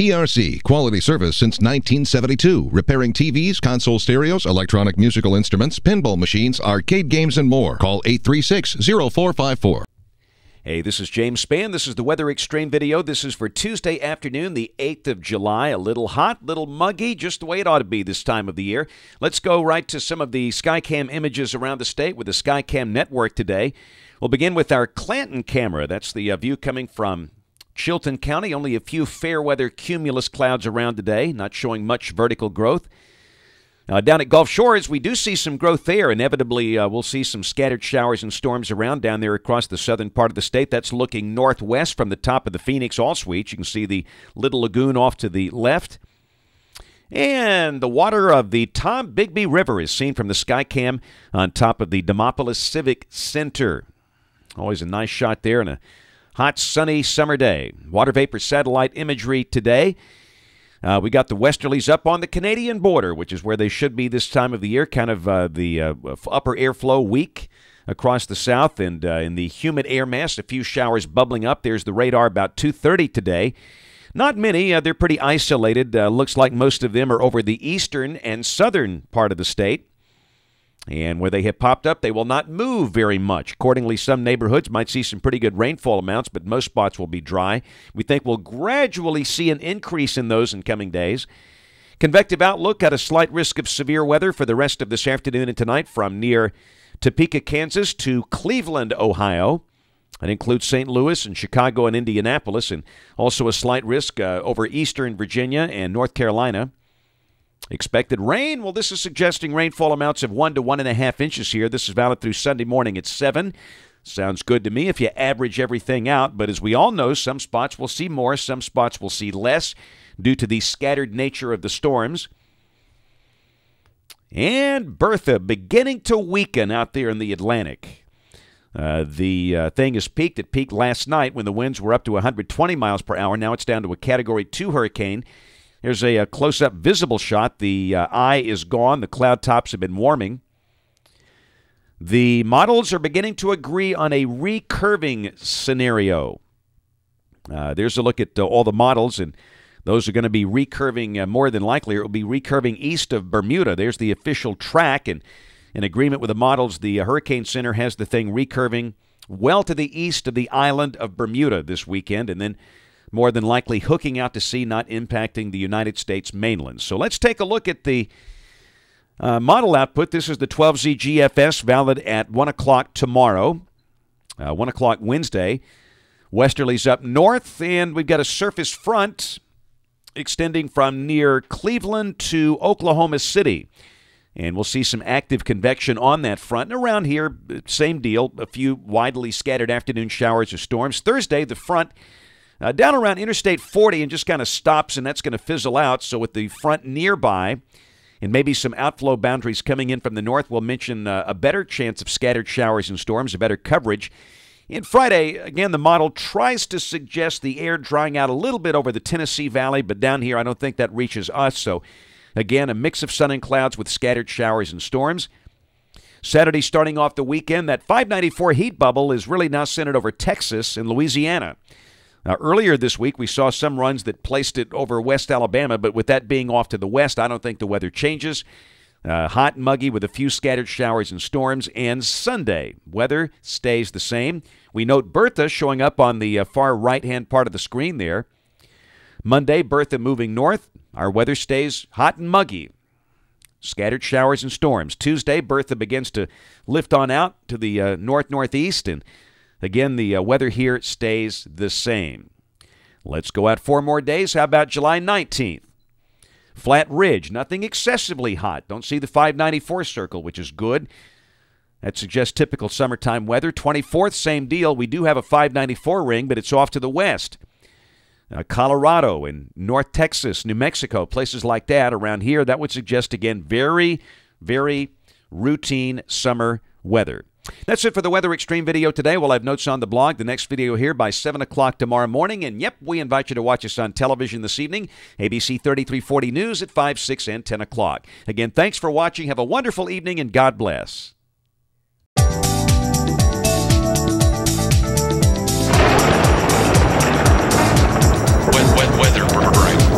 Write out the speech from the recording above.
ERC, quality service since 1972. Repairing TVs, console stereos, electronic musical instruments, pinball machines, arcade games, and more. Call 836-0454. Hey, this is James Spann. This is the Weather Xtreme video. This is for Tuesday afternoon, the 8th of July. A little hot, little muggy, just the way it ought to be this time of the year. Let's go right to some of the Skycam images around the state with the Skycam network today. We'll begin with our Clanton camera. That's the view coming from Chilton County. Only a few fair weather cumulus clouds around today, not showing much vertical growth. Down at Gulf Shores, we do see some growth there. Inevitably, we'll see some scattered showers and storms around down there across the southern part of the state. That's looking northwest from the top of the Phoenix All Suite. You can see the Little Lagoon off to the left. And the water of the Tom Bigby River is seen from the Skycam on top of the Demopolis Civic Center. Always a nice shot there on a hot, sunny summer day. Water vapor satellite imagery today. We got the westerlies up on the Canadian border, which is where they should be this time of the year, kind of the upper airflow weak across the south, and in the humid air mass, a few showers bubbling up. There's the radar about 2:30 today. Not many. They're pretty isolated. Looks like most of them are over the eastern and southern part of the state. And where they have popped up, they will not move very much. Accordingly, some neighborhoods might see some pretty good rainfall amounts, but most spots will be dry. We think we'll gradually see an increase in those in coming days. Convective outlook at a slight risk of severe weather for the rest of this afternoon and tonight from near Topeka, Kansas to Cleveland, Ohio. That includes St. Louis and Chicago and Indianapolis, and also a slight risk over eastern Virginia and North Carolina. Expected rain, well, this is suggesting rainfall amounts of 1 to 1.5 inches here. This is valid through Sunday morning at 7. Sounds good to me if you average everything out, but as we all know, some spots will see more, some spots will see less due to the scattered nature of the storms. And Bertha beginning to weaken out there in the Atlantic. The thing is peaked. It peaked last night when the winds were up to 120 miles per hour. Now it's down to a Category 2 hurricane. Here's a close-up visible shot. The eye is gone. The cloud tops have been warming. The models are beginning to agree on a recurving scenario. There's a look at all the models, and those are going to be recurving more than likely. It will be recurving east of Bermuda. There's the official track, and in agreement with the models, the Hurricane Center has the thing recurving well to the east of the island of Bermuda this weekend, and then more than likely hooking out to sea, not impacting the United States mainland. So let's take a look at the model output. This is the 12Z GFS, valid at 1 o'clock tomorrow, 1 o'clock Wednesday. Westerlies up north, and we've got a surface front extending from near Cleveland to Oklahoma City. And we'll see some active convection on that front. And around here, same deal, a few widely scattered afternoon showers or storms. Thursday, the front down around Interstate 40 and just kind of stops, and that's going to fizzle out. So with the front nearby and maybe some outflow boundaries coming in from the north, we'll mention a better chance of scattered showers and storms, a better coverage. And Friday, again, the model tries to suggest the air drying out a little bit over the Tennessee Valley, but down here I don't think that reaches us. So, again, a mix of sun and clouds with scattered showers and storms. Saturday, starting off the weekend, that 594 heat bubble is really now centered over Texas and Louisiana. Earlier this week, we saw some runs that placed it over West Alabama, but with that being off to the west, I don't think the weather changes. Hot and muggy with a few scattered showers and storms. And Sunday, weather stays the same. We note Bertha showing up on the far right-hand part of the screen there. Monday, Bertha moving north. Our weather stays hot and muggy. Scattered showers and storms. Tuesday, Bertha begins to lift on out to the north-northeast, and again, the weather here stays the same. Let's go out 4 more days. How about July 19th? Flat Ridge, nothing excessively hot. Don't see the 594 circle, which is good. That suggests typical summertime weather. 24th, same deal. We do have a 594 ring, but it's off to the west. Colorado and North Texas, New Mexico, places like that around here, that would suggest, again, very, very routine summer weather. That's it for the Weather Xtreme video today. We'll have notes on the blog. The next video here by 7 o'clock tomorrow morning. And, yep, we invite you to watch us on television this evening, ABC 3340 News at 5, 6, and 10 o'clock. Again, thanks for watching. Have a wonderful evening, and God bless. Weather.